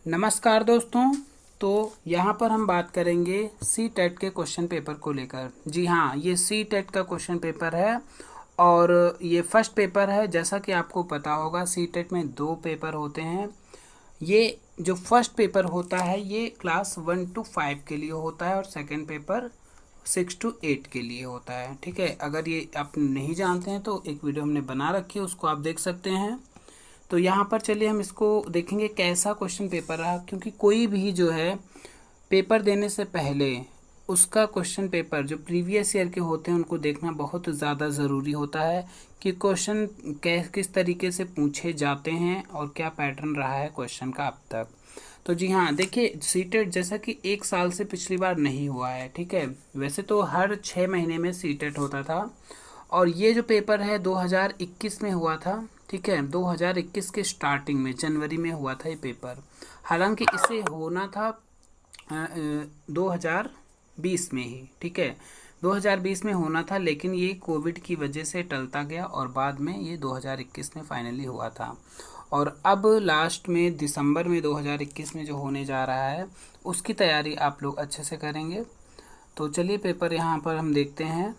नमस्कार दोस्तों। तो यहाँ पर हम बात करेंगे सी टेट के क्वेश्चन पेपर को लेकर। जी हाँ, ये सी टेट का क्वेश्चन पेपर है और ये फर्स्ट पेपर है। जैसा कि आपको पता होगा सी टेट में दो पेपर होते हैं। ये जो फर्स्ट पेपर होता है ये क्लास 1 to 5 के लिए होता है और सेकंड पेपर 6 to 8 के लिए होता है। ठीक है, अगर ये आप नहीं जानते हैं तो एक वीडियो हमने बना रखी है, उसको आप देख सकते हैं। तो यहाँ पर चलिए हम इसको देखेंगे कैसा क्वेश्चन पेपर रहा, क्योंकि कोई भी जो है पेपर देने से पहले उसका क्वेश्चन पेपर जो प्रीवियस ईयर के होते हैं उनको देखना बहुत ज़्यादा ज़रूरी होता है कि क्वेश्चन किस तरीके से पूछे जाते हैं और क्या पैटर्न रहा है क्वेश्चन का अब तक। तो जी हाँ, देखिए सीटेट जैसा कि एक साल से पिछली बार नहीं हुआ है। ठीक है, वैसे तो हर 6 महीने में सीटेट होता था और ये जो पेपर है 2021 में हुआ था। ठीक है, 2021 के स्टार्टिंग में जनवरी में हुआ था ये पेपर। हालांकि इसे होना था 2020 में ही। ठीक है, 2020 में होना था, लेकिन ये कोविड की वजह से टलता गया और बाद में ये 2021 में फाइनली हुआ था। और अब लास्ट में दिसंबर में 2021 में जो होने जा रहा है उसकी तैयारी आप लोग अच्छे से करेंगे। तो चलिए पेपर यहाँ पर हम देखते हैं।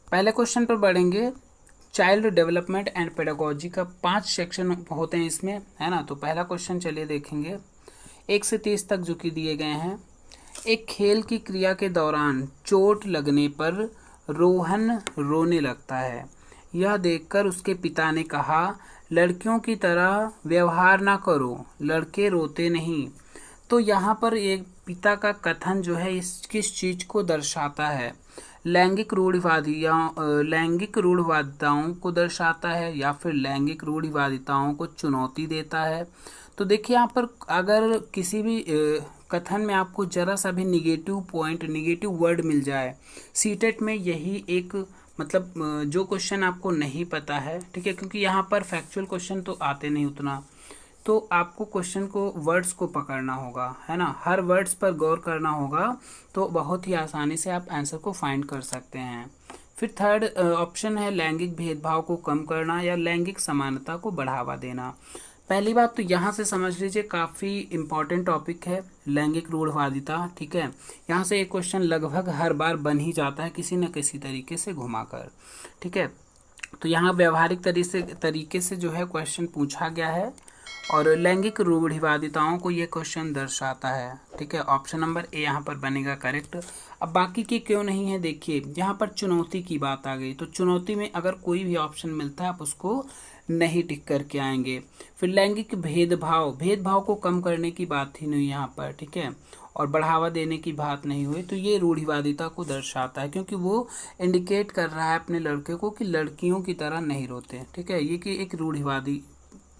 पहले क्वेश्चन पर बढ़ेंगे। चाइल्ड डेवलपमेंट एंड पेडागोजी का 5 सेक्शन होते हैं इसमें, है ना। तो पहला क्वेश्चन चलिए देखेंगे। 1 से 30 तक जो कि दिए गए हैं। एक खेल की क्रिया के दौरान चोट लगने पर रोहन रोने लगता है। यह देखकर उसके पिता ने कहा, लड़कियों की तरह व्यवहार ना करो, लड़के रोते नहीं। तो यहाँ पर एक पिता का कथन जो है इस किस चीज को दर्शाता है? लैंगिक रूढ़िवादिताओं को दर्शाता है या फिर लैंगिक रूढ़िवादिताओं को चुनौती देता है। तो देखिए यहाँ पर अगर किसी भी कथन में आपको जरा सा भी निगेटिव पॉइंट, निगेटिव वर्ड मिल जाए, सीटेट में यही एक मतलब जो क्वेश्चन आपको नहीं पता है, ठीक है, क्योंकि यहाँ पर फैक्चुअल क्वेश्चन तो आते नहीं उतना, तो आपको क्वेश्चन को वर्ड्स को पकड़ना होगा, है ना, हर वर्ड्स पर गौर करना होगा। तो बहुत ही आसानी से आप आंसर को फाइंड कर सकते हैं। फिर थर्ड ऑप्शन है लैंगिक भेदभाव को कम करना या लैंगिक समानता को बढ़ावा देना। पहली बात तो यहाँ से समझ लीजिए, काफ़ी इंपॉर्टेंट टॉपिक है लैंगिक रूढ़वादिता। ठीक है, यहाँ से एक क्वेश्चन लगभग हर बार बन ही जाता है किसी न किसी तरीके से घुमाकर। ठीक है, तो यहाँ व्यवहारिक तरीके से जो है क्वेश्चन पूछा गया है और लैंगिक रूढ़िवादिताओं को ये क्वेश्चन दर्शाता है। ठीक है, ऑप्शन नंबर ए यहाँ पर बनेगा करेक्ट। अब बाकी के क्यों नहीं है, देखिए यहाँ पर चुनौती की बात आ गई, तो चुनौती में अगर कोई भी ऑप्शन मिलता है आप उसको नहीं टिक करके आएंगे। फिर लैंगिक भेदभाव को कम करने की बात ही नहीं यहाँ पर। ठीक है, और बढ़ावा देने की बात नहीं हुई, तो ये रूढ़िवादिता को दर्शाता है, क्योंकि वो इंडिकेट कर रहा है अपने लड़के को कि लड़कियों की तरह नहीं रोते। ठीक है, ये कि एक रूढ़िवादी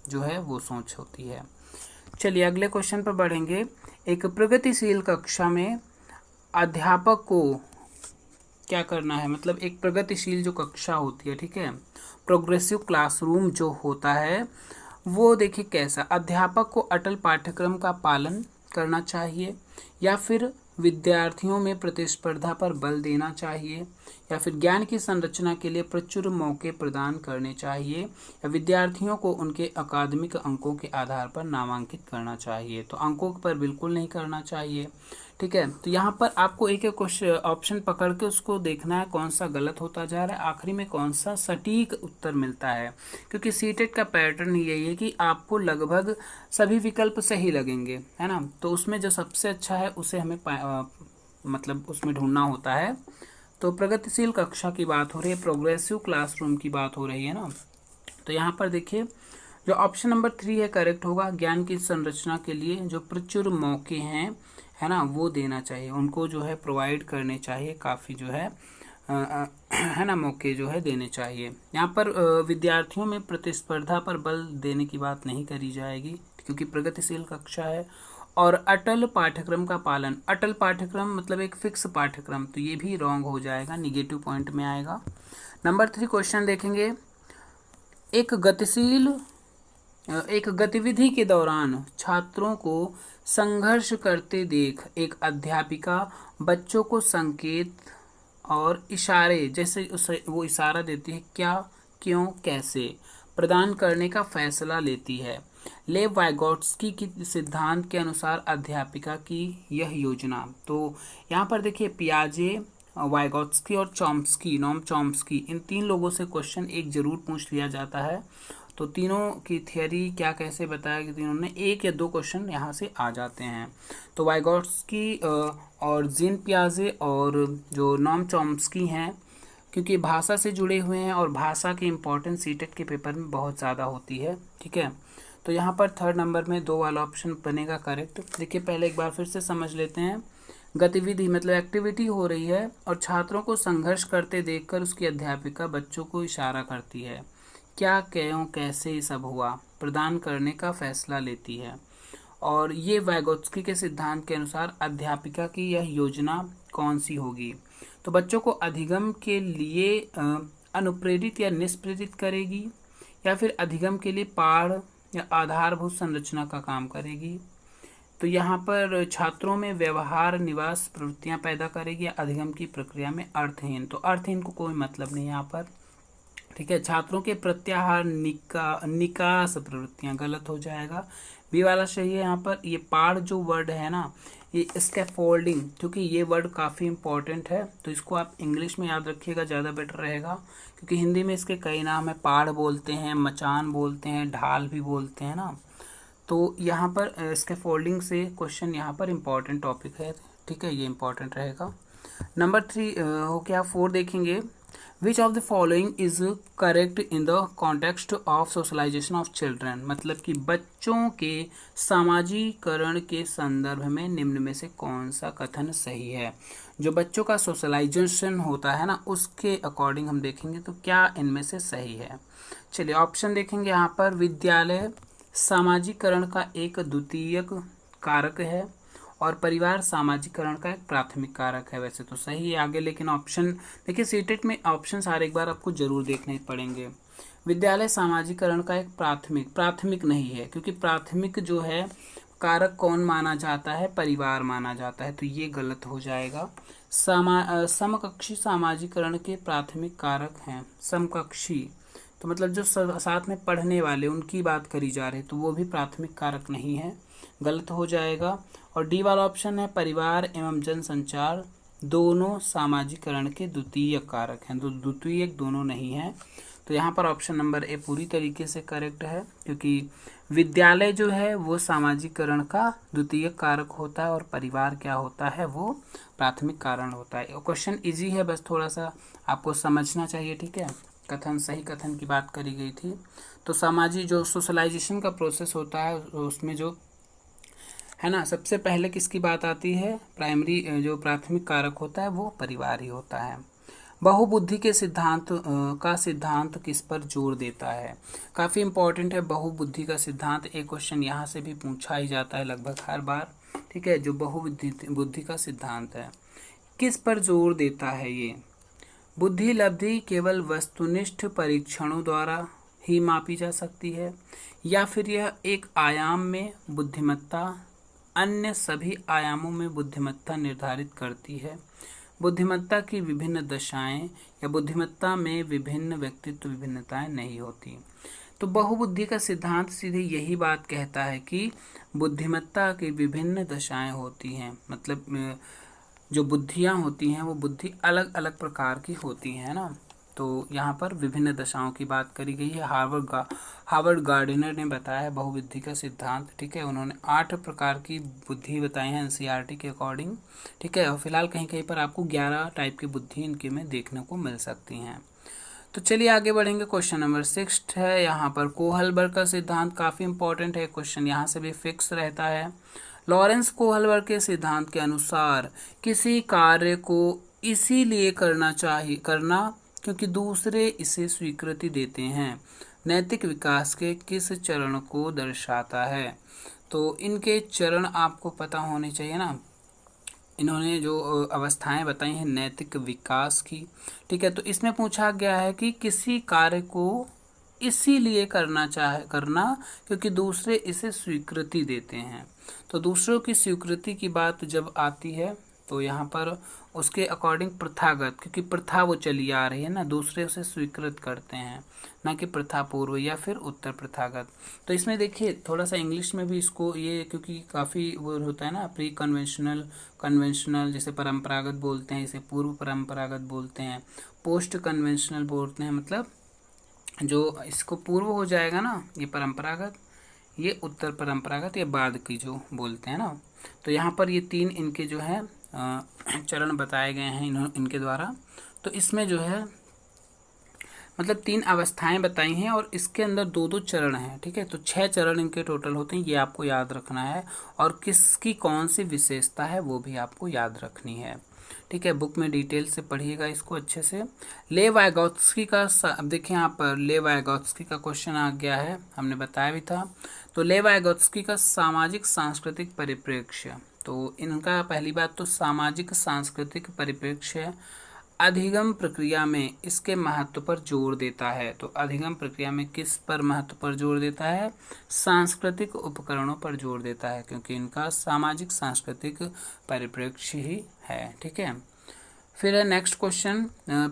जो है वो सोच होती है। चलिए अगले क्वेश्चन पर बढ़ेंगे। एक प्रगतिशील कक्षा में अध्यापक को क्या करना है, मतलब एक प्रगतिशील जो कक्षा होती है, ठीक है, प्रोग्रेसिव क्लासरूम जो होता है वो देखिए कैसा, अध्यापक को अटल पाठ्यक्रम का पालन करना चाहिए या फिर विद्यार्थियों में प्रतिस्पर्धा पर बल देना चाहिए या फिर ज्ञान की संरचना के लिए प्रचुर मौके प्रदान करने चाहिए या विद्यार्थियों को उनके अकादमिक अंकों के आधार पर नामांकित करना चाहिए। तो अंकों पर बिल्कुल नहीं करना चाहिए। ठीक है, तो यहाँ पर आपको एक एक क्वेश्चन ऑप्शन पकड़ के उसको देखना है कौन सा गलत होता जा रहा है, आखिरी में कौन सा सटीक उत्तर मिलता है, क्योंकि सीटेट का पैटर्न यही है कि आपको लगभग सभी विकल्प सही लगेंगे, है ना। तो उसमें जो सबसे अच्छा है उसे हमें मतलब उसमें ढूंढना होता है। तो प्रगतिशील कक्षा की बात हो रही है, प्रोग्रेसिव क्लासरूम की बात हो रही है ना। तो यहाँ पर देखिए जो ऑप्शन नंबर 3 है करेक्ट होगा। ज्ञान की संरचना के लिए जो प्रचुर मौके हैं, है ना, वो देना चाहिए, उनको जो है प्रोवाइड करने चाहिए, काफ़ी जो है है ना, मौके जो है देने चाहिए। यहाँ पर विद्यार्थियों में प्रतिस्पर्धा पर बल देने की बात नहीं करी जाएगी क्योंकि प्रगतिशील कक्षा है। और अटल पाठ्यक्रम का पालन, अटल पाठ्यक्रम मतलब एक फिक्स पाठ्यक्रम, तो ये भी रॉन्ग हो जाएगा, निगेटिव पॉइंट में आएगा। नंबर 3 क्वेश्चन देखेंगे। एक गतिविधि के दौरान छात्रों को संघर्ष करते देख एक अध्यापिका बच्चों को संकेत और इशारे, जैसे उसे वो इशारा देती है, क्या, क्यों, कैसे प्रदान करने का फैसला लेती है। लेव वाइगोट्स्की की सिद्धांत के अनुसार अध्यापिका की यह योजना। तो यहाँ पर देखिए पियाजे, वाइगोट्स्की और चॉम्स्की, नोम चॉम्स्की, इन 3 लोगों से क्वेश्चन एक जरूर पूछ लिया जाता है। तो तीनों की थियरी क्या कैसे बताया कि तीनों ने 1 या 2 क्वेश्चन यहाँ से आ जाते हैं। तो वाइगोट्स्की और जीन पियाजे और जो नोम चॉम्स्की हैं, क्योंकि भाषा से जुड़े हुए हैं और भाषा की इम्पोर्टेंस सीटेट के पेपर में बहुत ज़्यादा होती है। ठीक है, तो यहाँ पर 3rd नंबर में 2 वाला ऑप्शन बनेगा करेक्ट। देखिए पहले एक बार फिर से समझ लेते हैं। गतिविधि मतलब एक्टिविटी हो रही है और छात्रों को संघर्ष करते देखकर उसकी अध्यापिका बच्चों को इशारा करती है, क्या क्यों कैसे ये सब हुआ, प्रदान करने का फैसला लेती है। और ये वाइगोत्स्की के सिद्धांत के अनुसार अध्यापिका की यह योजना कौन सी होगी। तो बच्चों को अधिगम के लिए अनुप्रेरित या निष्प्रेरित करेगी, या फिर अधिगम के लिए पाठ या आधारभूत संरचना का काम करेगी। तो यहाँ पर छात्रों में व्यवहार निवास प्रवृत्तियाँ पैदा करेगी, अधिगम की प्रक्रिया में अर्थहीन। तो अर्थहीन को कोई मतलब नहीं यहाँ पर। ठीक है, छात्रों के प्रत्याहार निकास प्रवृत्तियाँ, गलत हो जाएगा। बी वाला सही है। यहाँ पर ये पाठ जो वर्ड है ना, ये स्कैफोल्डिंग, क्योंकि ये वर्ड काफ़ी इंपॉर्टेंट है, तो इसको आप इंग्लिश में याद रखिएगा, ज़्यादा बेटर रहेगा, क्योंकि हिंदी में इसके कई नाम है। पाढ़ बोलते हैं, मचान बोलते हैं, ढाल भी बोलते हैं ना। तो यहाँ पर स्कैफोल्डिंग से क्वेश्चन यहाँ पर इम्पॉर्टेंट टॉपिक है। ठीक है, ये इम्पॉर्टेंट रहेगा। नंबर 3 हो गया। 4 देखेंगे। Which of the following is correct in the context of socialization of children, मतलब कि बच्चों के सामाजिकरण के संदर्भ में निम्न में से कौन सा कथन सही है। जो बच्चों का सोशलाइजेशन होता है ना, उसके अकॉर्डिंग हम देखेंगे तो क्या इनमें से सही है। चलिए ऑप्शन देखेंगे यहाँ पर। विद्यालय सामाजिकरण का एक द्वितीयक कारक है और परिवार सामाजिकरण का एक प्राथमिक कारक है। वैसे तो सही है आगे, लेकिन ऑप्शन देखिए सीटेट में ऑप्शन सारे एक बार आपको जरूर देखने पड़ेंगे। विद्यालय सामाजिकरण का एक प्राथमिक नहीं है, क्योंकि प्राथमिक जो है कारक कौन माना जाता है, परिवार माना जाता है, तो ये गलत हो जाएगा। समकक्षी सामाजिकरण के प्राथमिक कारक हैं। समकक्षी तो मतलब जो साथ में पढ़ने वाले उनकी बात करी जा रही, तो वो भी प्राथमिक कारक नहीं है, गलत हो जाएगा। और डी वाला ऑप्शन है परिवार एवं जनसंचार दोनों सामाजिकरण के द्वितीयक कारक हैं, तो द्वितीयक दोनों नहीं है। तो यहाँ पर ऑप्शन नंबर ए पूरी तरीके से करेक्ट है, क्योंकि विद्यालय जो है वो सामाजिकरण का द्वितीयक कारक होता है और परिवार क्या होता है, वो प्राथमिक कारण होता है। क्वेश्चन इजी है, बस थोड़ा सा आपको समझना चाहिए। ठीक है, कथन सही कथन की बात करी गई थी। तो सामाजिक जो सोशलाइजेशन का प्रोसेस होता है उसमें जो है ना, सबसे पहले किसकी बात आती है, प्राइमरी जो प्राथमिक कारक होता है वो परिवार ही होता है। बहुबुद्धि के सिद्धांत किस पर जोर देता है। काफ़ी इंपॉर्टेंट है बहुबुद्धि का सिद्धांत, एक क्वेश्चन यहाँ से भी पूछा ही जाता है लगभग हर बार। ठीक है, जो बहुबुद्धि का सिद्धांत है किस पर जोर देता है। ये बुद्धि लब्धि केवल वस्तुनिष्ठ परीक्षणों द्वारा ही मापी जा सकती है, या फिर यह एक आयाम में बुद्धिमत्ता अन्य सभी आयामों में बुद्धिमत्ता निर्धारित करती है। बुद्धिमत्ता की विभिन्न दशाएं या बुद्धिमत्ता में विभिन्न व्यक्तित्व विभिन्नताएं नहीं होती। तो बहुबुद्धि का सिद्धांत सीधे यही बात कहता है कि बुद्धिमत्ता की विभिन्न दशाएं होती हैं, मतलब जो बुद्धियाँ होती हैं वो बुद्धि अलग अलग प्रकार की होती हैं ना। तो यहाँ पर विभिन्न दशाओं की बात करी गई है। हार्वर्ड गार्डनर ने बताया है बहुबुद्धि का सिद्धांत। ठीक है, उन्होंने 8 प्रकार की बुद्धि बताई हैं एनसीईआरटी के अकॉर्डिंग। ठीक है, और फिलहाल कहीं कहीं पर आपको 11 टाइप की बुद्धि इनके में देखने को मिल सकती हैं। तो चलिए आगे बढ़ेंगे। क्वेश्चन नंबर 6 है यहाँ पर। कोहलबर्ग का सिद्धांत काफ़ी इंपॉर्टेंट है, क्वेश्चन यहाँ से भी फिक्स रहता है। लॉरेंस कोहलबर्ग के सिद्धांत के अनुसार किसी कार्य को इसीलिए करना क्योंकि दूसरे इसे स्वीकृति देते हैं नैतिक विकास के किस चरण को दर्शाता है। तो इनके चरण आपको पता होने चाहिए ना। इन्होंने जो अवस्थाएं बताई हैं नैतिक विकास की। ठीक है, तो इसमें पूछा गया है कि किसी कार्य को इसीलिए करना क्योंकि दूसरे इसे स्वीकृति देते हैं। तो दूसरों की स्वीकृति की बात जब आती है तो यहाँ पर उसके अकॉर्डिंग प्रथागत, क्योंकि प्रथा वो चली आ रही है ना, दूसरे उसे स्वीकृत करते हैं, ना कि प्रथा पूर्व या फिर उत्तर प्रथागत। तो इसमें देखिए थोड़ा सा इंग्लिश में भी इसको ये, क्योंकि काफ़ी वो होता है ना, प्री कन्वेंशनल, कन्वेंशनल जैसे परंपरागत बोलते हैं, इसे पूर्व परंपरागत बोलते हैं, पोस्ट कन्वेंशनल बोलते हैं, मतलब जो इसको पूर्व हो जाएगा ना ये परंपरागत, ये उत्तर परंपरागत, ये बाद की जो बोलते हैं ना। तो यहाँ पर ये तीन इनके जो है चरण बताए गए हैं इनके द्वारा। तो इसमें जो है मतलब तीन अवस्थाएं बताई हैं और इसके अंदर दो दो चरण हैं, ठीक है। तो 6 चरण इनके टोटल होते हैं, ये आपको याद रखना है, और किसकी कौन सी विशेषता है वो भी आपको याद रखनी है, ठीक है। बुक में डिटेल से पढ़िएगा इसको अच्छे से। ले वाइगोत्स्की का अब देखिए यहाँ पर ले वाइगोत्स्की का क्वेश्चन आ गया है, हमने बताया भी था। तो ले वाइगोत्स्की का सामाजिक सांस्कृतिक परिप्रेक्ष्य, तो इनका पहली बात तो सामाजिक सांस्कृतिक परिप्रेक्ष्य अधिगम प्रक्रिया में इसके महत्व पर जोर देता है। तो अधिगम प्रक्रिया में किस पर महत्व पर जोर देता है? सांस्कृतिक उपकरणों पर जोर देता है, क्योंकि इनका सामाजिक सांस्कृतिक परिप्रेक्ष्य ही है, ठीक है। फिर है नेक्स्ट क्वेश्चन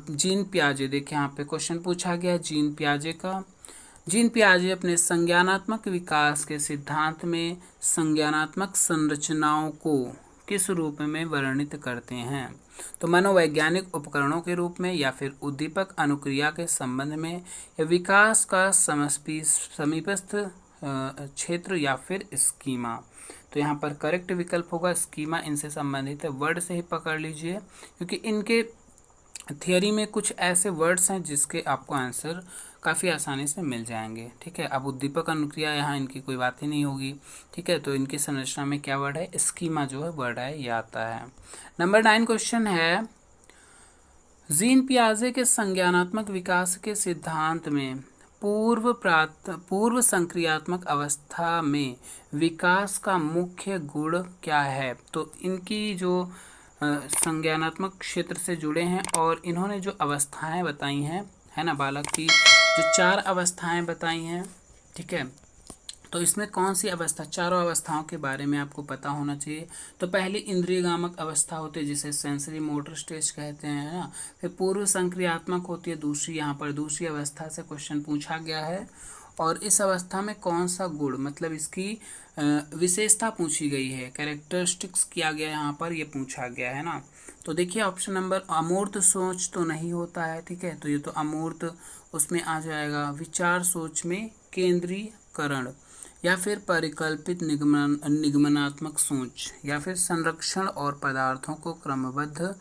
जीन पियाजे। देखिए यहाँ पे क्वेश्चन पूछा गया जीन पियाजे का। जीन पियाजे अपने संज्ञानात्मक विकास के सिद्धांत में संज्ञानात्मक संरचनाओं को किस रूप में वर्णित करते हैं? तो मनोवैज्ञानिक उपकरणों के रूप में, या फिर उद्दीपक अनुक्रिया के संबंध में, या विकास का समीपस्थ क्षेत्र, या फिर स्कीमा। तो यहाँ पर करेक्ट विकल्प होगा स्कीमा, इनसे संबंधित है, वर्ड से ही पकड़ लीजिए, क्योंकि इनके थियोरी में कुछ ऐसे वर्ड्स हैं जिसके आपको आंसर काफ़ी आसानी से मिल जाएंगे, ठीक है। अब उद्दीपक अनुक्रिया यहाँ इनकी कोई बात ही नहीं होगी, ठीक है। तो इनकी संरचना में क्या वर्ड है? स्कीमा जो है वर्ड है, ये आता है। नंबर 9 क्वेश्चन है जीन पियाजे के संज्ञानात्मक विकास के सिद्धांत में पूर्व संक्रियात्मक अवस्था में विकास का मुख्य गुण क्या है? तो इनकी जो संज्ञानात्मक क्षेत्र से जुड़े हैं और इन्होंने जो अवस्थाएं बताई हैं, है ना, बालक की जो 4 अवस्थाएं बताई हैं, ठीक है। तो इसमें कौन सी अवस्था, चारों अवस्थाओं के बारे में आपको पता होना चाहिए। तो पहली इंद्रियगामक अवस्था होती है जिसे सेंसरी मोटर स्टेज कहते हैं, है ना। फिर पूर्व संक्रियात्मक होती है दूसरी, यहाँ पर दूसरी अवस्था से क्वेश्चन पूछा गया है, और इस अवस्था में कौन सा गुण, मतलब इसकी विशेषता पूछी गई है, कैरेक्टरिस्टिक्स किया गया यहाँ पर, ये पूछा गया है ना। तो देखिए ऑप्शन नंबर, अमूर्त सोच तो नहीं होता है, ठीक है। तो ये तो अमूर्त उसमें आ जाएगा। विचार सोच में केंद्रीकरण, या फिर परिकल्पित निगमनात्मक सोच, या फिर संरक्षण और पदार्थों को क्रमबद्ध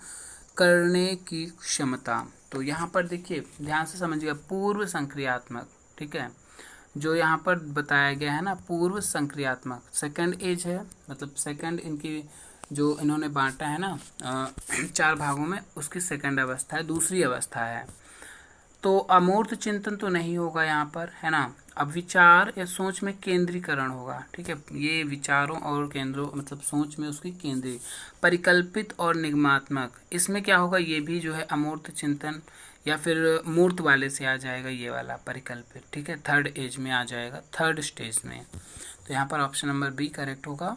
करने की क्षमता। तो यहाँ पर देखिए ध्यान से समझिएगा, पूर्व संक्रियात्मक, ठीक है, जो यहाँ पर बताया गया है ना, पूर्व संक्रियात्मक सेकंड एज है, मतलब सेकंड इनकी जो इन्होंने बांटा है ना 4 भागों में, उसकी सेकंड अवस्था है, दूसरी अवस्था है। तो अमूर्त चिंतन तो नहीं होगा यहाँ पर, है ना। अब विचार या सोच में केंद्रीकरण होगा, ठीक है, ये विचारों और केंद्रों मतलब सोच में उसकी केंद्रीय। परिकल्पित और निगमात्मक, इसमें क्या होगा, ये भी जो है अमूर्त चिंतन या फिर मूर्त वाले से आ जाएगा, ये वाला परिकल्पित, ठीक है, थर्ड एज में आ जाएगा, थर्ड स्टेज में। तो यहाँ पर ऑप्शन नंबर बी करेक्ट होगा।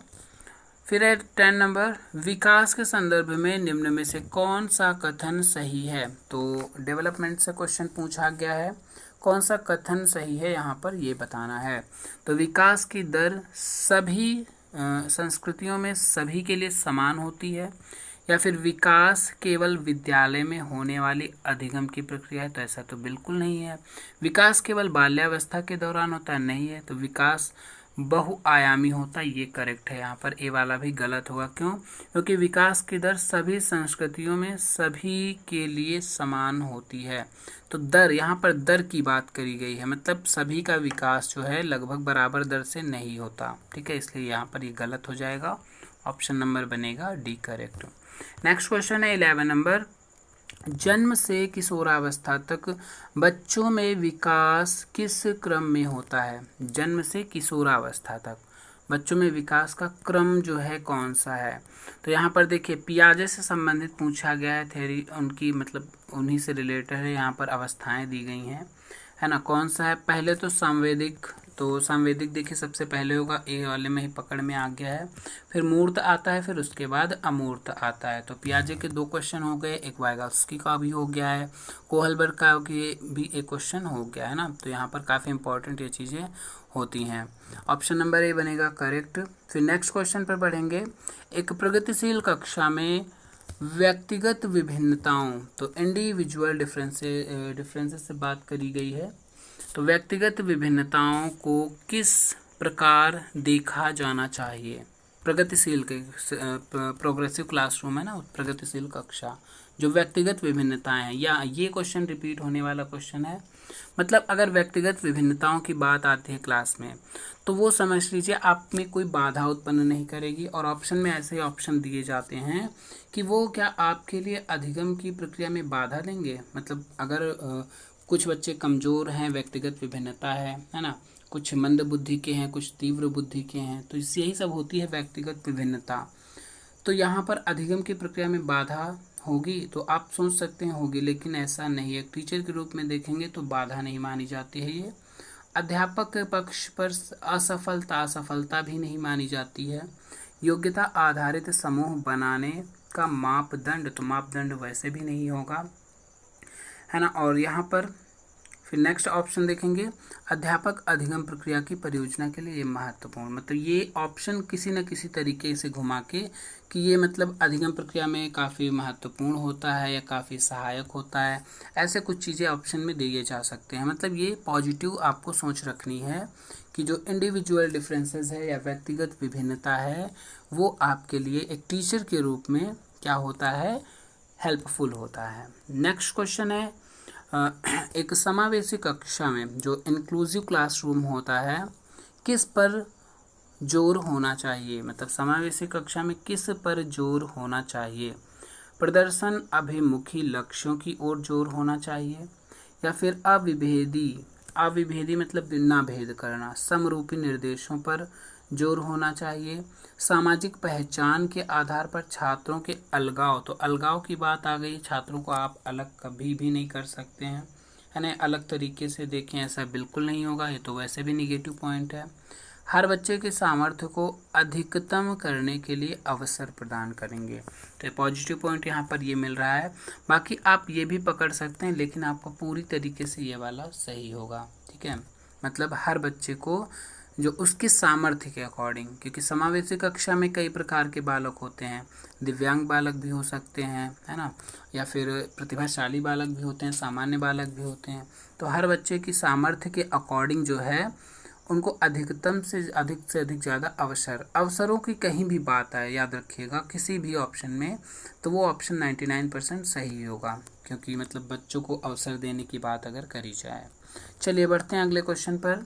फिर है 10 नंबर, विकास के संदर्भ में निम्न में से कौन सा कथन सही है? तो डेवलपमेंट से क्वेश्चन पूछा गया है, कौन सा कथन सही है यहाँ पर ये बताना है। तो विकास की दर सभी संस्कृतियों में सभी के लिए समान होती है, या फिर विकास केवल विद्यालय में होने वाली अधिगम की प्रक्रिया है? तो ऐसा तो बिल्कुल नहीं है। विकास केवल बाल्यावस्था के दौरान होता है? नहीं है। तो विकास बहुआयामी होता है, ये करेक्ट है। यहाँ पर ए वाला भी गलत होगा, क्यों? क्योंकि विकास की दर सभी संस्कृतियों में सभी के लिए समान होती है। तो दर, यहाँ पर दर की बात करी गई है, मतलब सभी का विकास जो है लगभग बराबर दर से नहीं होता, ठीक है, इसलिए यहाँ पर ये गलत हो जाएगा। ऑप्शन नंबर बनेगा डी करेक्ट। नेक्स्ट क्वेश्चन है 11 नंबर, जन्म से किशोरावस्था तक बच्चों में विकास किस क्रम में होता है? जन्म से किशोरावस्था तक बच्चों में विकास का क्रम जो है कौन सा है? तो यहाँ पर देखिए पियाजे से संबंधित पूछा गया है, थ्योरी उनकी मतलब उन्हीं से रिलेटेड है, यहाँ पर अवस्थाएं दी गई हैं, है ना। कौन सा है? पहले तो सांवेदिक तो सांवेदिक देखिए सबसे पहले होगा, ए वाले में ही पकड़ में आ गया है, फिर मूर्त आता है, फिर उसके बाद अमूर्त आता है। तो पियाजे के 2 क्वेश्चन हो गए, एक वाइगॉत्स्की का भी हो गया है, कोहलबर्ग का भी एक क्वेश्चन हो गया है ना। तो यहाँ पर काफ़ी इंपॉर्टेंट ये चीज़ें होती हैं। ऑप्शन नंबर ए बनेगा करेक्ट। फिर नेक्स्ट क्वेश्चन पर बढ़ेंगे। एक प्रगतिशील कक्षा में व्यक्तिगत विभिन्नताओं, तो इंडिविजुअल डिफरेंसेस से बात करी गई है। तो व्यक्तिगत विभिन्नताओं को किस प्रकार देखा जाना चाहिए? प्रगतिशील के प्रोग्रेसिव क्लासरूम है ना, प्रगतिशील कक्षा, जो व्यक्तिगत विभिन्नताएं हैं, या ये क्वेश्चन रिपीट होने वाला क्वेश्चन है। मतलब अगर व्यक्तिगत विभिन्नताओं की बात आती है क्लास में, तो वो समझ लीजिए आप में कोई बाधा उत्पन्न नहीं करेगी। और ऑप्शन में ऐसे ऑप्शन दिए जाते हैं कि वो क्या आपके लिए अधिगम की प्रक्रिया में बाधा देंगे। मतलब अगर कुछ बच्चे कमज़ोर हैं, व्यक्तिगत विभिन्नता है ना, कुछ मंद बुद्धि के हैं, कुछ तीव्र बुद्धि के हैं, तो यही सब होती है व्यक्तिगत विभिन्नता। तो यहाँ पर अधिगम की प्रक्रिया में बाधा होगी, तो आप सोच सकते हैं होगी, लेकिन ऐसा नहीं है। टीचर के रूप में देखेंगे तो बाधा नहीं मानी जाती है ये। अध्यापक के पक्ष पर असफलता भी नहीं मानी जाती है। योग्यता आधारित समूह बनाने का मापदंड, तो मापदंड वैसे भी नहीं होगा, है ना। और यहाँ पर फिर नेक्स्ट ऑप्शन देखेंगे, अध्यापक अधिगम प्रक्रिया की परियोजना के लिए ये महत्वपूर्ण। मतलब ये ऑप्शन किसी न किसी तरीके से घुमा के कि ये मतलब अधिगम प्रक्रिया में काफ़ी महत्वपूर्ण होता है या काफ़ी सहायक होता है, ऐसे कुछ चीज़ें ऑप्शन में दिए जा सकते हैं। मतलब ये पॉजिटिव आपको सोच रखनी है कि जो इंडिविजुअल डिफरेंसेस है या व्यक्तिगत विभिन्नता है, वो आपके लिए एक टीचर के रूप में क्या होता है, हेल्पफुल होता है। नेक्स्ट क्वेश्चन है, एक समावेशी कक्षा में जो इंक्लूसिव क्लासरूम होता है, किस पर जोर होना चाहिए? मतलब समावेशी कक्षा में किस पर जोर होना चाहिए? प्रदर्शन अभिमुखी लक्ष्यों की ओर जोर होना चाहिए, या फिर अविभेदी मतलब बिना भेद करना, समरूपी निर्देशों पर जोर होना चाहिए, सामाजिक पहचान के आधार पर छात्रों के अलगाव, तो अलगाव की बात आ गई, छात्रों को आप अलग कभी भी नहीं कर सकते हैं, है ना, अलग तरीके से देखें ऐसा बिल्कुल नहीं होगा, ये तो वैसे भी निगेटिव पॉइंट है। हर बच्चे के सामर्थ्य को अधिकतम करने के लिए अवसर प्रदान करेंगे, तो पॉजिटिव पॉइंट यहाँ पर ये मिल रहा है। बाकी आप ये भी पकड़ सकते हैं, लेकिन आपका पूरी तरीके से ये वाला सही होगा, ठीक है। मतलब हर बच्चे को जो उसकी सामर्थ्य के अकॉर्डिंग, क्योंकि समावेशी कक्षा में कई प्रकार के बालक होते हैं, दिव्यांग बालक भी हो सकते हैं, है ना, या फिर प्रतिभाशाली बालक भी होते हैं, सामान्य बालक भी होते हैं। तो हर बच्चे की सामर्थ्य के अकॉर्डिंग जो है उनको अधिकतम से अधिक ज़्यादा अवसरों की कहीं भी बात आए, याद रखिएगा किसी भी ऑप्शन में, तो वो ऑप्शन 99% सही होगा, क्योंकि मतलब बच्चों को अवसर देने की बात अगर करी जाए। चलिए बढ़ते हैं अगले क्वेश्चन पर।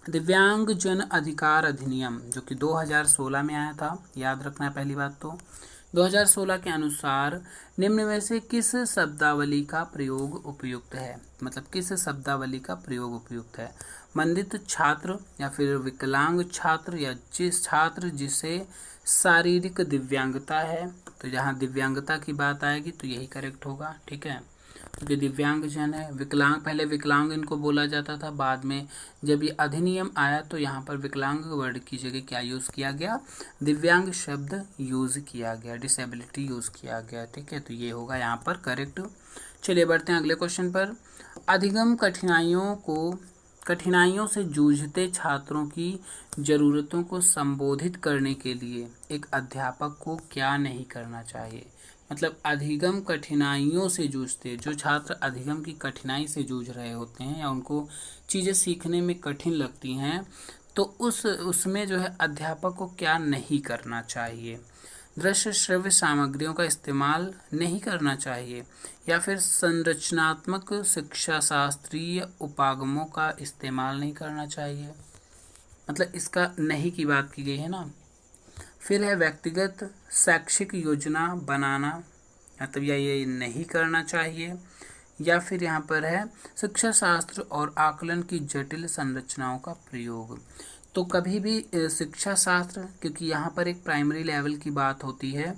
दिव्यांग जन अधिकार अधिनियम जो कि 2016 में आया था, याद रखना है पहली बात तो। 2016 के अनुसार निम्न में से किस शब्दावली का प्रयोग उपयुक्त है? मतलब किस शब्दावली का प्रयोग उपयुक्त है? मंदित छात्र, या फिर विकलांग छात्र, या जिस छात्र जिसे शारीरिक दिव्यांगता है। तो यहाँ दिव्यांगता की बात आएगी तो यही करेक्ट होगा, ठीक है, क्योंकि दिव्यांग जन है। विकलांग, पहले विकलांग इनको बोला जाता था, बाद में जब ये अधिनियम आया तो यहाँ पर विकलांग वर्ड की जगह क्या यूज़ किया गया? दिव्यांग शब्द यूज़ किया गया, डिसेबिलिटी यूज़ किया गया, ठीक है। तो ये होगा यहाँ पर करेक्ट। चलिए बढ़ते हैं अगले क्वेश्चन पर। अधिगम कठिनाइयों से जूझते छात्रों की ज़रूरतों को संबोधित करने के लिए एक अध्यापक को क्या नहीं करना चाहिए? मतलब अधिगम कठिनाइयों से जूझते, जो छात्र अधिगम की कठिनाई से जूझ रहे होते हैं या उनको चीज़ें सीखने में कठिन लगती हैं, तो उसमें जो है अध्यापक को क्या नहीं करना चाहिए? दृश्य श्रव्य सामग्रियों का इस्तेमाल नहीं करना चाहिए, या फिर संरचनात्मक शिक्षा शास्त्रीय उपागमों का इस्तेमाल नहीं करना चाहिए। मतलब इसका नहीं की बात की गई है ना। फिर है व्यक्तिगत शैक्षिक योजना बनाना, मतलब या ये नहीं करना चाहिए, या फिर यहाँ पर है शिक्षा शास्त्र और आकलन की जटिल संरचनाओं का प्रयोग। तो कभी भी शिक्षा शास्त्र, क्योंकि यहाँ पर एक प्राइमरी लेवल की बात होती है,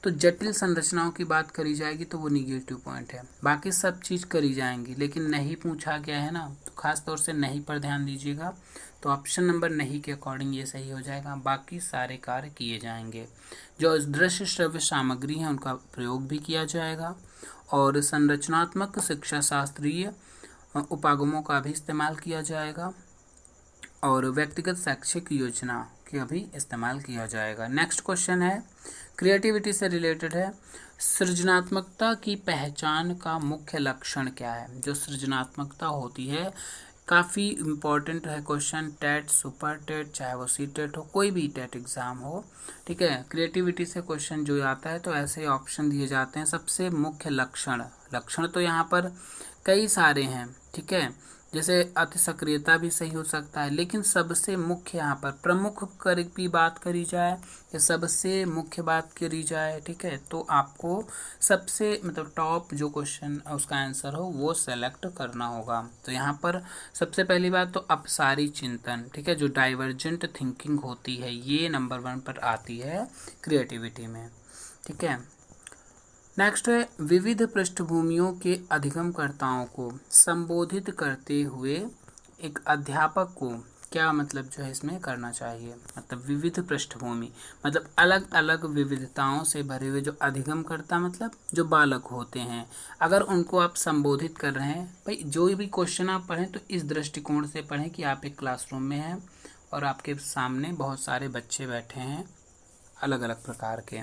तो जटिल संरचनाओं की बात करी जाएगी तो वो निगेटिव पॉइंट है। बाकी सब चीज़ करी जाएंगी, लेकिन नहीं पूछा गया है ना, तो खास तौर से नहीं पर ध्यान दीजिएगा। तो ऑप्शन नंबर नहीं के अकॉर्डिंग ये सही हो जाएगा। बाकी सारे कार्य किए जाएंगे। जो दृश्य श्रव्य सामग्री है उनका प्रयोग भी किया जाएगा, और संरचनात्मक शिक्षा शास्त्रीय उपागमों का भी इस्तेमाल किया जाएगा, और व्यक्तिगत शैक्षिक योजना का भी इस्तेमाल किया जाएगा। नेक्स्ट क्वेश्चन है, क्रिएटिविटी से रिलेटेड है। सृजनात्मकता की पहचान का मुख्य लक्षण क्या है? जो सृजनात्मकता होती है, काफ़ी इम्पॉर्टेंट है क्वेश्चन, टेट, सुपर टेट, चाहे वो सी टेट हो, कोई भी टेट एग्ज़ाम हो, ठीक है। क्रिएटिविटी से क्वेश्चन जो आता है तो ऐसे ऑप्शन दिए जाते हैं। सबसे मुख्य लक्षण तो यहाँ पर कई सारे हैं, ठीक है। जैसे अति सक्रियता भी सही हो सकता है, लेकिन सबसे मुख्य यहाँ पर प्रमुख कर भी बात करी जाए या सबसे मुख्य बात करी जाए, ठीक है, तो आपको सबसे मतलब टॉप जो क्वेश्चन उसका आंसर हो वो सेलेक्ट करना होगा। तो यहाँ पर सबसे पहली बात तो अपसारी चिंतन, ठीक है, जो डाइवर्जेंट थिंकिंग होती है ये नंबर 1 पर आती है क्रिएटिविटी में, ठीक है। नेक्स्ट है, विविध पृष्ठभूमियों के अधिगमकर्ताओं को संबोधित करते हुए एक अध्यापक को क्या मतलब जो है इसमें करना चाहिए? मतलब विविध पृष्ठभूमि मतलब अलग अलग विविधताओं से भरे हुए जो अधिगमकर्ता मतलब जो बालक होते हैं, अगर उनको आप संबोधित कर रहे हैं, भाई जो भी क्वेश्चन आप पढ़ें तो इस दृष्टिकोण से पढ़ें कि आप एक क्लासरूम में हैं और आपके सामने बहुत सारे बच्चे बैठे हैं अलग अलग प्रकार के,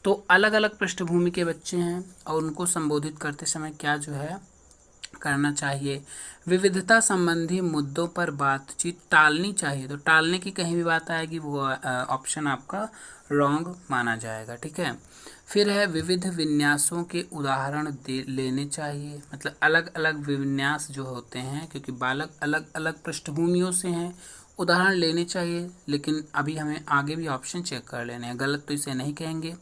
तो अलग अलग पृष्ठभूमि के बच्चे हैं और उनको संबोधित करते समय क्या जो है करना चाहिए? विविधता संबंधी मुद्दों पर बातचीत टालनी चाहिए। तो टालने की कहीं भी बात आएगी वो ऑप्शन आपका रॉन्ग माना जाएगा, ठीक है। फिर है, विविध विन्यासों के उदाहरण लेने चाहिए। मतलब अलग अलग विन्यास जो होते हैं, क्योंकि बालक अलग अलग पृष्ठभूमियों से हैं, उदाहरण लेने चाहिए। लेकिन अभी हमें आगे भी ऑप्शन चेक कर लेने हैं, गलत तो इसे नहीं कहेंगे।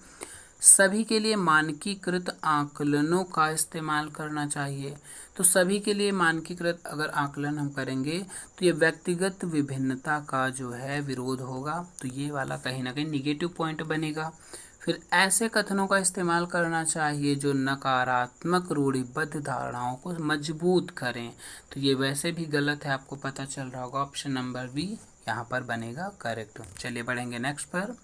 सभी के लिए मानकीकृत आकलनों का इस्तेमाल करना चाहिए। तो सभी के लिए मानकीकृत अगर आकलन हम करेंगे तो ये व्यक्तिगत विभिन्नता का जो है विरोध होगा, तो ये वाला कहीं ना कहीं निगेटिव पॉइंट बनेगा। फिर ऐसे कथनों का इस्तेमाल करना चाहिए जो नकारात्मक रूढ़िबद्ध धारणाओं को मजबूत करें। तो ये वैसे भी गलत है, आपको पता चल रहा होगा। ऑप्शन नंबर बी यहाँ पर बनेगा करेक्ट। चलिए बढ़ेंगे नेक्स्ट पर।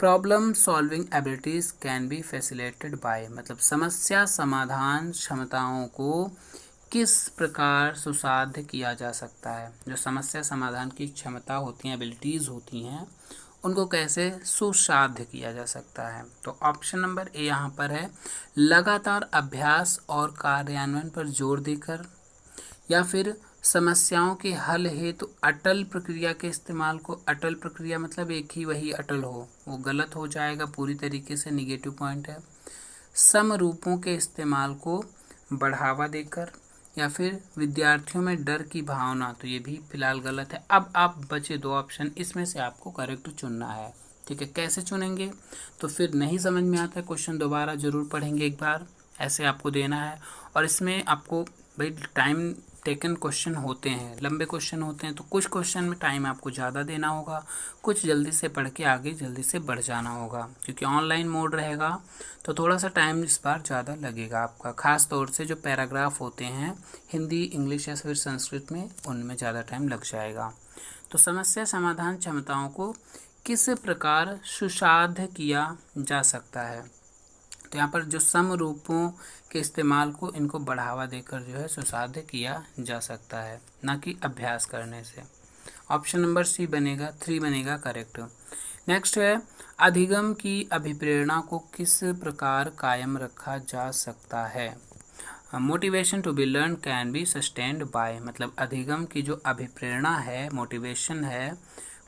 Problem solving abilities can be facilitated bye, मतलब समस्या समाधान क्षमताओं को किस प्रकार सुसाध्य किया जा सकता है? जो समस्या समाधान की क्षमता होती हैं, एबिलिटीज़ होती हैं, उनको कैसे सुसाध्य किया जा सकता है? तो ऑप्शन नंबर ए यहाँ पर है, लगातार अभ्यास और कार्यान्वयन पर जोर देकर, या फिर समस्याओं के हल हेतु अटल प्रक्रिया के इस्तेमाल को। अटल प्रक्रिया मतलब एक ही वही अटल हो, वो गलत हो जाएगा, पूरी तरीके से निगेटिव पॉइंट है। समरूपों के इस्तेमाल को बढ़ावा देकर, या फिर विद्यार्थियों में डर की भावना, तो ये भी फिलहाल गलत है। अब आप बचे 2 ऑप्शन, इसमें से आपको करेक्ट चुनना है, ठीक है। कैसे चुनेंगे? तो फिर नहीं समझ में आता है क्वेश्चन दोबारा ज़रूर पढ़ेंगे एक बार, ऐसे आपको देना है। और इसमें आपको भाई टाइम टेकन क्वेश्चन होते हैं, लंबे क्वेश्चन होते हैं, तो कुछ क्वेश्चन में टाइम आपको ज़्यादा देना होगा, कुछ जल्दी से पढ़ के आगे जल्दी से बढ़ जाना होगा। क्योंकि ऑनलाइन मोड रहेगा तो थोड़ा सा टाइम इस बार ज़्यादा लगेगा आपका, ख़ास तौर से जो पैराग्राफ होते हैं हिंदी, इंग्लिश या फिर संस्कृत में, उनमें ज़्यादा टाइम लग जाएगा। तो समस्या समाधान क्षमताओं को किस प्रकार सुसाध्य किया जा सकता है? तो यहाँ पर जो समरूपों के इस्तेमाल को इनको बढ़ावा देकर जो है सुसाध्य किया जा सकता है, ना कि अभ्यास करने से। ऑप्शन नंबर सी बनेगा, 3 बनेगा करेक्ट। नेक्स्ट है, अधिगम की अभिप्रेरणा को किस प्रकार कायम रखा जा सकता है? Motivation to be learn can be sustained by, मतलब अधिगम की जो अभिप्रेरणा है, मोटिवेशन है,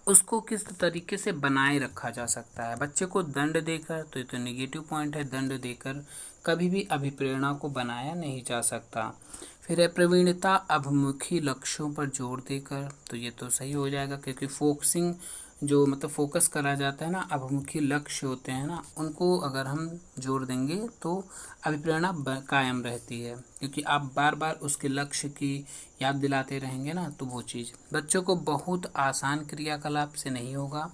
उसको किस तरीके से बनाए रखा जा सकता है? बच्चे को दंड देकर, तो ये तो निगेटिव पॉइंट है, दंड देकर कभी भी अभिप्रेरणा को बनाया नहीं जा सकता। फिर है, प्रवीणता अभिमुखी लक्ष्यों पर जोर देकर, तो ये तो सही हो जाएगा, क्योंकि फोकसिंग जो मतलब फोकस करा जाता है ना, अभिमुखी लक्ष्य होते हैं ना, उनको अगर हम जोर देंगे तो अभिप्रेरणा कायम रहती है, क्योंकि आप बार बार उसके लक्ष्य की याद दिलाते रहेंगे ना, तो वो चीज़ बच्चों को बहुत आसान क्रियाकलाप से नहीं होगा,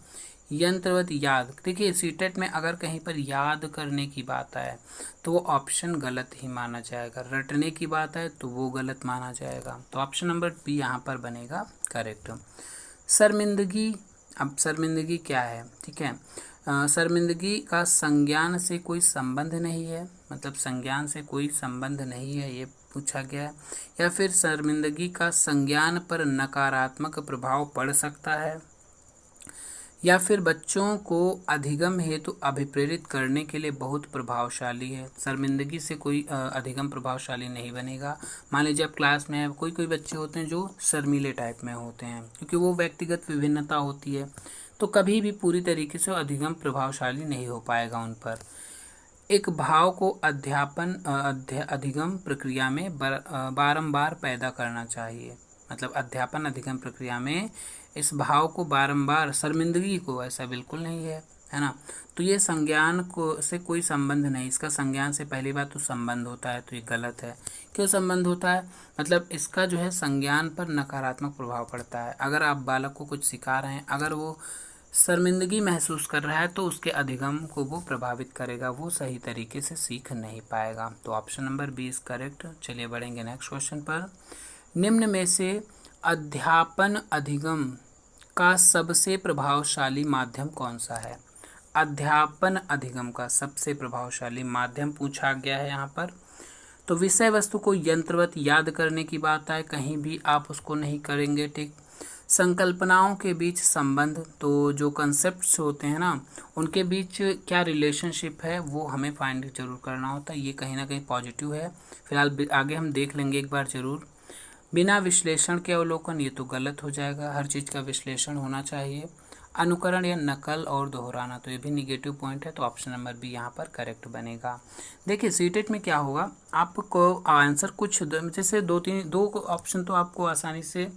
यंत्रवत याद, देखिए सीटेट में अगर कहीं पर याद करने की बात आए तो वो ऑप्शन गलत ही माना जाएगा, रटने की बात आए तो वो गलत माना जाएगा। तो ऑप्शन नंबर बी यहाँ पर बनेगा करेक्ट। शर्मिंदगी, अब शर्मिंदगी क्या है, ठीक है, शर्मिंदगी का संज्ञान से कोई संबंध नहीं है, मतलब संज्ञान से कोई संबंध नहीं है, ये पूछा गया है। या फिर शर्मिंदगी का संज्ञान पर नकारात्मक प्रभाव पड़ सकता है, या फिर बच्चों को अधिगम हेतु अभिप्रेरित करने के लिए बहुत प्रभावशाली है। शर्मिंदगी से कोई अधिगम प्रभावशाली नहीं बनेगा। मान लीजिए आप क्लास में है, कोई कोई बच्चे होते हैं जो शर्मीले टाइप में होते हैं, क्योंकि वो व्यक्तिगत विभिन्नता होती है, तो कभी भी पूरी तरीके से अधिगम प्रभावशाली नहीं हो पाएगा उन पर। एक भाव को अधिगम प्रक्रिया में बारंबार पैदा करना चाहिए, मतलब अध्यापन अधिगम प्रक्रिया में इस भाव को बारंबार, शर्मिंदगी को, ऐसा बिल्कुल नहीं है ना। तो ये संज्ञान को से कोई संबंध नहीं, इसका संज्ञान से पहली बात तो संबंध होता है, तो ये गलत है। क्यों संबंध होता है, मतलब इसका जो है संज्ञान पर नकारात्मक प्रभाव पड़ता है। अगर आप बालक को कुछ सिखा रहे हैं, अगर वो शर्मिंदगी महसूस कर रहा है तो उसके अधिगम को वो प्रभावित करेगा, वो सही तरीके से सीख नहीं पाएगा। तो option number B is correct. चलिए बढ़ेंगे नेक्स्ट क्वेश्चन पर। निम्न में से अध्यापन अधिगम का सबसे प्रभावशाली माध्यम कौन सा है? अध्यापन अधिगम का सबसे प्रभावशाली माध्यम पूछा गया है यहाँ पर। तो विषय वस्तु को यंत्रवत याद करने की बात आए, कहीं भी आप उसको नहीं करेंगे, ठीक। संकल्पनाओं के बीच संबंध, तो जो कंसेप्ट्स होते हैं ना, उनके बीच क्या रिलेशनशिप है वो हमें फाइंड जरूर करना होता है, ये कहीं ना कहीं पॉजिटिव है। फिलहाल आगे हम देख लेंगे एक बार जरूर। बिना विश्लेषण के अवलोकन, ये तो गलत हो जाएगा, हर चीज़ का विश्लेषण होना चाहिए। अनुकरण या नकल और दोहराना, तो ये भी निगेटिव पॉइंट है, तो ऑप्शन नंबर बी यहाँ पर करेक्ट बनेगा। देखिए सीटेट में क्या होगा, आपको आंसर कुछ जैसे दो ऑप्शन तो आपको आसानी से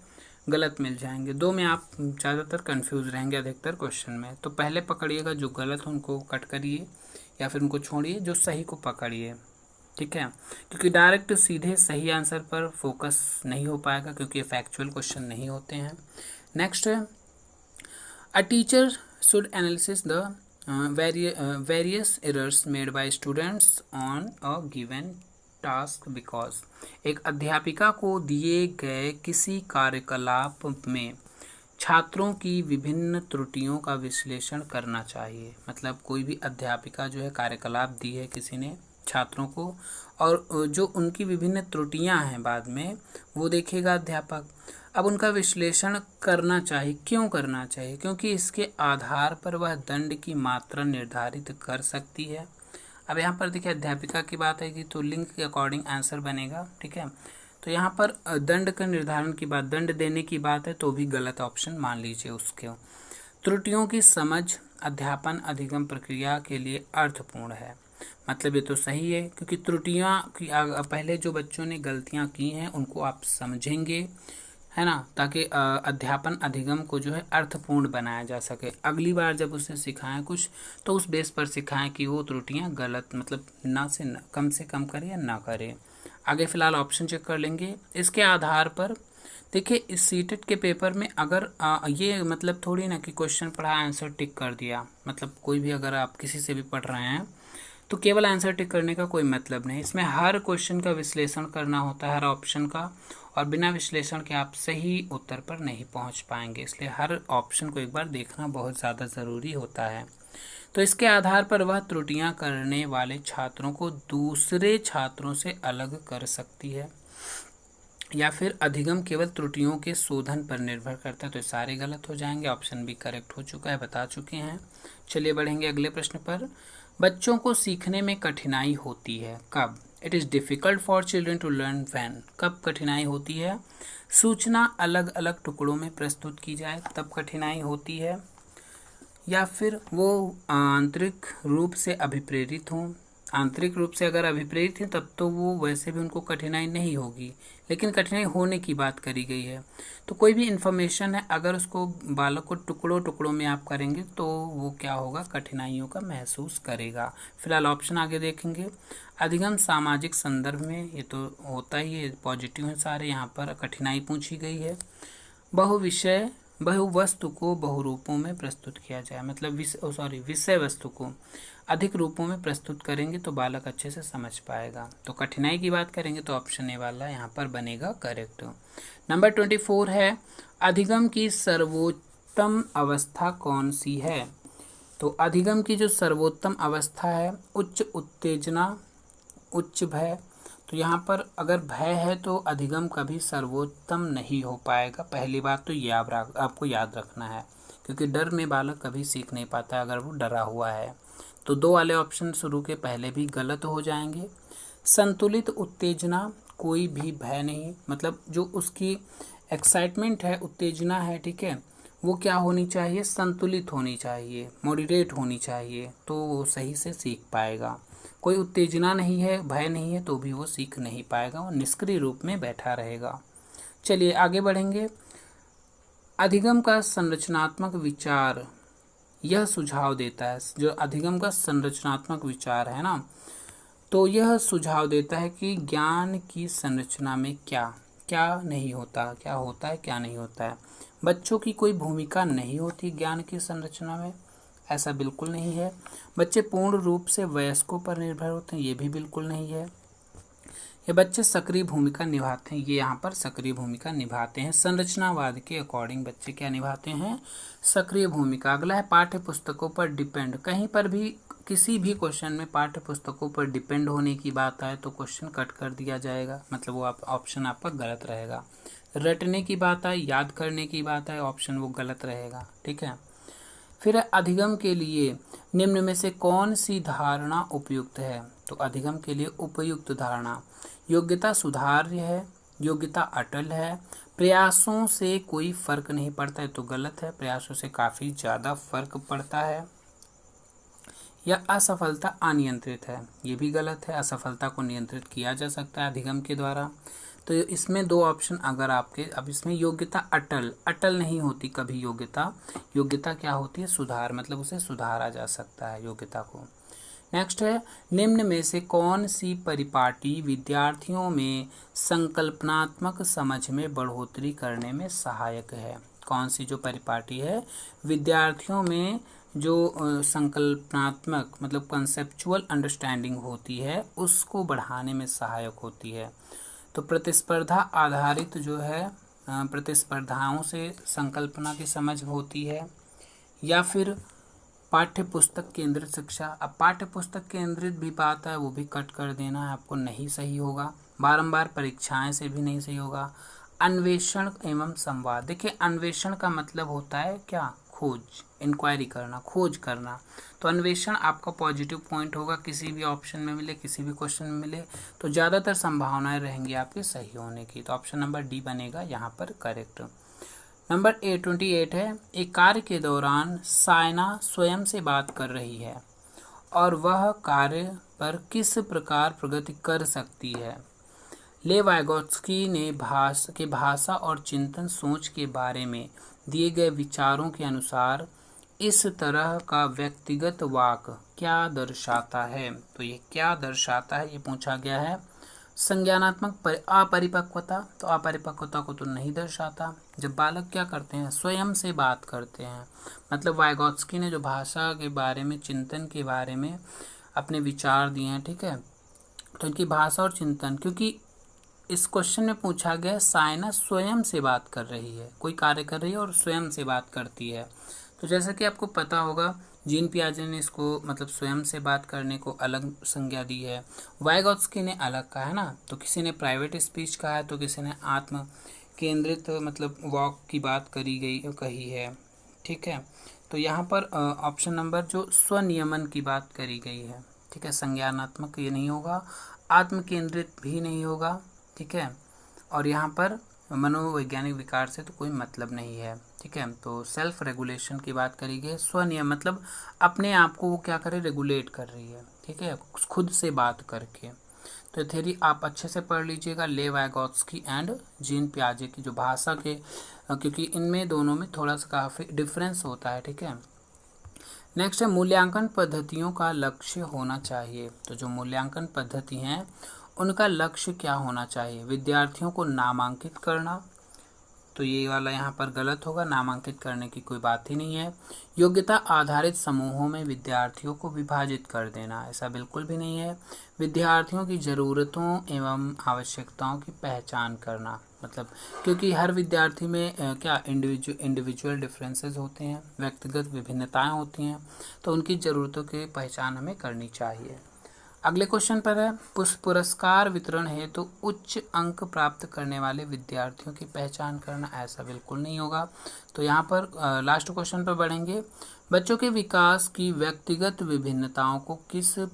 गलत मिल जाएंगे, दो में आप ज़्यादातर कंफ्यूज रहेंगे अधिकतर क्वेश्चन में। तो पहले पकड़िएगा जो गलत हो उनको कट करिए या फिर उनको छोड़िए, जो सही को पकड़िए, ठीक है, क्योंकि डायरेक्ट सीधे सही आंसर पर फोकस नहीं हो पाएगा, क्योंकि ये फैक्चुअल क्वेश्चन नहीं होते हैं। नेक्स्ट है, a teacher should analysis the various errors made by students on a given task because. एक अध्यापिका को दिए गए किसी कार्यकलाप में छात्रों की विभिन्न त्रुटियों का विश्लेषण करना चाहिए। मतलब कोई भी अध्यापिका जो है कार्यकलाप दी है किसी ने छात्रों को, और जो उनकी विभिन्न त्रुटियां हैं बाद में वो देखेगा अध्यापक। अब उनका विश्लेषण करना चाहिए। क्यों करना चाहिए? क्योंकि इसके आधार पर वह दंड की मात्रा निर्धारित कर सकती है। अब यहाँ पर देखिए अध्यापिका की बात है कि तो लिंग के अकॉर्डिंग आंसर बनेगा, ठीक है। तो यहाँ पर दंड का निर्धारण की बात, दंड देने की बात है, तो भी गलत ऑप्शन मान लीजिए उसके। त्रुटियों की समझ अध्यापन अधिगम प्रक्रिया के लिए अर्थपूर्ण है, मतलब ये तो सही है, क्योंकि त्रुटियाँ की पहले जो बच्चों ने गलतियाँ की हैं उनको आप समझेंगे, है ना, ताकि अध्यापन अधिगम को जो है अर्थपूर्ण बनाया जा सके। अगली बार जब उसे सिखाएं कुछ तो उस बेस पर सिखाएं कि वो त्रुटियां गलत, मतलब ना से कम करे या ना करे। आगे फिलहाल ऑप्शन चेक कर लेंगे इसके आधार पर। देखिए इस सीटेट के पेपर में अगर ये मतलब थोड़ी ना कि क्वेश्चन पढ़ा आंसर टिक कर दिया, मतलब कोई भी अगर आप किसी से भी पढ़ रहे हैं तो केवल आंसर टिक करने का कोई मतलब नहीं। इसमें हर क्वेश्चन का विश्लेषण करना होता है, हर ऑप्शन का, और बिना विश्लेषण के आप सही उत्तर पर नहीं पहुंच पाएंगे, इसलिए हर ऑप्शन को एक बार देखना बहुत ज़्यादा ज़रूरी होता है। तो इसके आधार पर वह त्रुटियां करने वाले छात्रों को दूसरे छात्रों से अलग कर सकती है, या फिर अधिगम केवल त्रुटियों के शोधन पर निर्भर करता है। तो सारे गलत हो जाएंगे, ऑप्शन बी करेक्ट हो चुका है, बता चुके हैं। चलिए बढ़ेंगे अगले प्रश्न पर। बच्चों को सीखने में कठिनाई होती है कब? It is difficult for children to learn when. कब कठिनाई होती है? सूचना अलग अलग टुकड़ों में प्रस्तुत की जाए तब कठिनाई होती है, या फिर वो आंतरिक रूप से अभिप्रेरित हों। आंतरिक रूप से अगर अभिप्रेरित हैं तब तो वो वैसे भी उनको कठिनाई नहीं होगी, लेकिन कठिनाई होने की बात करी गई है। तो कोई भी इन्फॉर्मेशन है अगर उसको बालक को टुकड़ों टुकड़ों में आप करेंगे तो वो क्या होगा, कठिनाइयों का महसूस करेगा। फिलहाल ऑप्शन आगे देखेंगे। अधिगम सामाजिक संदर्भ में, ये तो होता ही है, पॉजिटिव है सारे, यहाँ पर कठिनाई पूछी गई है। बहुविषय बहुवस्तु को बहुरूपों में प्रस्तुत किया जाए, मतलब विषय वस्तु को अधिक रूपों में प्रस्तुत करेंगे तो बालक अच्छे से समझ पाएगा। तो कठिनाई की बात करेंगे तो ऑप्शन ए वाला यहाँ पर बनेगा करेक्ट। नंबर 24 है, अधिगम की सर्वोत्तम अवस्था कौन सी है? तो अधिगम की जो सर्वोत्तम अवस्था है, उच्च उत्तेजना, उच्च भय। तो यहाँ पर अगर भय है तो अधिगम कभी सर्वोत्तम नहीं हो पाएगा। पहली बात तो ये आपको याद रखना है, क्योंकि डर में बालक कभी सीख नहीं पाता अगर वो डरा हुआ है। तो दो वाले ऑप्शन शुरू के पहले भी गलत हो जाएंगे। संतुलित उत्तेजना, कोई भी भय नहीं, मतलब जो उसकी एक्साइटमेंट है, उत्तेजना है, ठीक है, वो क्या होनी चाहिए? संतुलित होनी चाहिए, मॉडरेट होनी चाहिए, तो वो सही से सीख पाएगा। कोई उत्तेजना नहीं है, भय नहीं है, तो भी वो सीख नहीं पाएगा, वो निष्क्रिय रूप में बैठा रहेगा। चलिए आगे बढ़ेंगे। अधिगम का संरचनात्मक विचार यह सुझाव देता है, जो अधिगम का संरचनात्मक विचार है ना, तो यह सुझाव देता है कि ज्ञान की संरचना में क्या क्या नहीं होता, क्या होता है क्या नहीं होता है। बच्चों की कोई भूमिका नहीं होती ज्ञान की संरचना में, ऐसा बिल्कुल नहीं है। बच्चे पूर्ण रूप से वयस्कों पर निर्भर होते हैं, ये भी बिल्कुल नहीं है। ये बच्चे सक्रिय भूमिका निभाते हैं, ये यहाँ पर सक्रिय भूमिका निभाते हैं। संरचनावाद के अकॉर्डिंग बच्चे क्या निभाते हैं? सक्रिय भूमिका। अगला है पाठ्य पुस्तकों पर डिपेंड। कहीं पर भी किसी भी क्वेश्चन में पाठ्य पुस्तकों पर डिपेंड होने की बात आए तो क्वेश्चन कट कर दिया जाएगा, मतलब वो ऑप्शन आपका गलत रहेगा। रटने की बात आए, याद करने की बात आए, ऑप्शन वो गलत रहेगा, ठीक है। फिर अधिगम के लिए निम्न में से कौन सी धारणा उपयुक्त है? तो अधिगम के लिए उपयुक्त धारणा, योग्यता सुधार्य है, योग्यता अटल है, प्रयासों से कोई फर्क नहीं पड़ता है, तो गलत है, प्रयासों से काफ़ी ज़्यादा फर्क पड़ता है, या असफलता अनियंत्रित है, ये भी गलत है। असफलता को नियंत्रित किया जा सकता है अधिगम के द्वारा। तो इसमें दो ऑप्शन अगर आपके, अब इसमें योग्यता अटल नहीं होती कभी। योग्यता क्या होती है? सुधार, मतलब उसे सुधारा जा सकता है योग्यता को। नेक्स्ट है, निम्न में से कौन सी परिपाटी विद्यार्थियों में संकल्पनात्मक समझ में बढ़ोतरी करने में सहायक है? कौन सी जो परिपाटी है विद्यार्थियों में जो संकल्पनात्मक, मतलब कंसेप्चुअल अंडरस्टैंडिंग होती है, उसको बढ़ाने में सहायक होती है? तो प्रतिस्पर्धा आधारित जो है, प्रतिस्पर्धाओं से संकल्पना की समझ होती है, या फिर पाठ्य पुस्तक केंद्रित शिक्षा। अब पाठ्य पुस्तक केंद्रित भी बात है, वो भी कट कर देना है आपको, नहीं सही होगा। बारंबार परीक्षाएं से भी नहीं सही होगा। अन्वेषण एवं संवाद, देखिए अन्वेषण का मतलब होता है क्या? खोज, इंक्वायरी करना, खोज करना। तो अन्वेषण आपका पॉजिटिव पॉइंट होगा, किसी भी ऑप्शन में मिले, किसी भी क्वेश्चन में मिले, तो ज़्यादातर संभावनाएं रहेंगी आपके सही होने की। तो ऑप्शन नंबर डी बनेगा यहाँ पर करेक्ट। नंबर 28 है, एक कार्य के दौरान सायना स्वयं से बात कर रही है और वह कार्य पर किस प्रकार प्रगति कर सकती है? ले वाइगोत्स्की ने भाषा और चिंतन सोच के बारे में दिए गए विचारों के अनुसार इस तरह का व्यक्तिगत वाक क्या दर्शाता है? तो ये क्या दर्शाता है, ये पूछा गया है। संज्ञानात्मक अपरिपक्वता, तो अपरिपक्वता को तो नहीं दर्शाता। जब बालक क्या करते हैं? स्वयं से बात करते हैं, मतलब वाइगोत्स्की ने जो भाषा के बारे में, चिंतन के बारे में अपने विचार दिए हैं, ठीक है, तो इनकी भाषा और चिंतन, क्योंकि इस क्वेश्चन में पूछा गया सायना स्वयं से बात कर रही है, कोई कार्य कर रही है और स्वयं से बात करती है। तो जैसा कि आपको पता होगा, जीन पियाजे ने इसको, मतलब स्वयं से बात करने को अलग संज्ञा दी है, वाइगोत्स्की ने अलग कहा है ना। तो किसी ने प्राइवेट स्पीच कहा है, तो किसी ने आत्म केंद्रित, मतलब वॉक की बात कही है, ठीक है। तो यहाँ पर ऑप्शन नंबर जो स्वनियमन की बात करी गई है, ठीक है, संज्ञानात्मक ये नहीं होगा, आत्म केंद्रित भी नहीं होगा, ठीक है, और यहाँ पर मनोवैज्ञानिक विकार से तो कोई मतलब नहीं है, ठीक है। तो सेल्फ रेगुलेशन की बात करी गई, स्वनियम मतलब अपने आप को वो क्या करे, रेगुलेट कर रही है, ठीक है, खुद से बात करके। तो थ्योरी आप अच्छे से पढ़ लीजिएगा, ले वाइगोत्स्की एंड जीन पियाजे की जो भाषा के, क्योंकि इनमें दोनों में थोड़ा सा काफ़ी डिफरेंस होता है, ठीक है। नेक्स्ट है, मूल्यांकन पद्धतियों का लक्ष्य होना चाहिए। तो जो मूल्यांकन पद्धति हैं उनका लक्ष्य क्या होना चाहिए? विद्यार्थियों को नामांकित करना, तो ये वाला यहाँ पर गलत होगा, नामांकित करने की कोई बात ही नहीं है। योग्यता आधारित समूहों में विद्यार्थियों को विभाजित कर देना, ऐसा बिल्कुल भी नहीं है। विद्यार्थियों की ज़रूरतों एवं आवश्यकताओं की पहचान करना, मतलब क्योंकि हर विद्यार्थी में क्या इंडिविजुअल डिफरेंसेस होते हैं, व्यक्तिगत विभिन्नताएं होती हैं, तो उनकी ज़रूरतों की पहचान हमें करनी चाहिए। अगले क्वेश्चन पर है, पुरस्कार वितरण है तो उच्च अंक प्राप्त करने वाले विद्यार्थियों की पहचान करना, ऐसा बिल्कुल नहीं होगा। तो यहाँ पर लास्ट क्वेश्चन पर बढ़ेंगे। बच्चों के विकास की व्यक्तिगत विभिन्नताओं को किस पर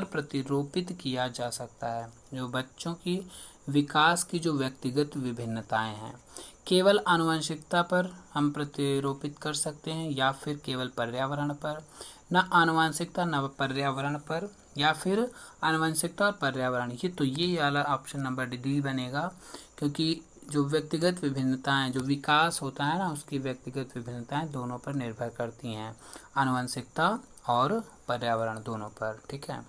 प्रतिरूपित किया जा सकता है? जो बच्चों की विकास की जो व्यक्तिगत विभिन्नताएं हैं, केवल आनुवंशिकता पर हम प्रतिरूपित कर सकते हैं या फिर केवल पर्यावरण पर, न आनुवंशिकता न पर्यावरण पर, या फिर आनुवंशिकता और पर्यावरण। ये वाला ऑप्शन नंबर डी बनेगा, क्योंकि जो व्यक्तिगत विभिन्नताएं, जो विकास होता है ना, उसकी व्यक्तिगत विभिन्नताएं दोनों पर निर्भर करती हैं, आनुवंशिकता और पर्यावरण दोनों पर। ठीक है,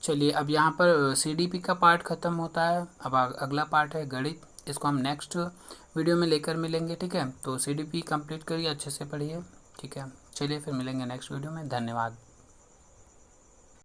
चलिए अब यहाँ पर CDP का पार्ट ख़त्म होता है। अब अगला पार्ट है गणित, इसको हम नेक्स्ट वीडियो में लेकर मिलेंगे। ठीक है, तो CDP कंप्लीट करिए, अच्छे से पढ़िए। ठीक है, चलिए फिर मिलेंगे नेक्स्ट वीडियो में। धन्यवाद।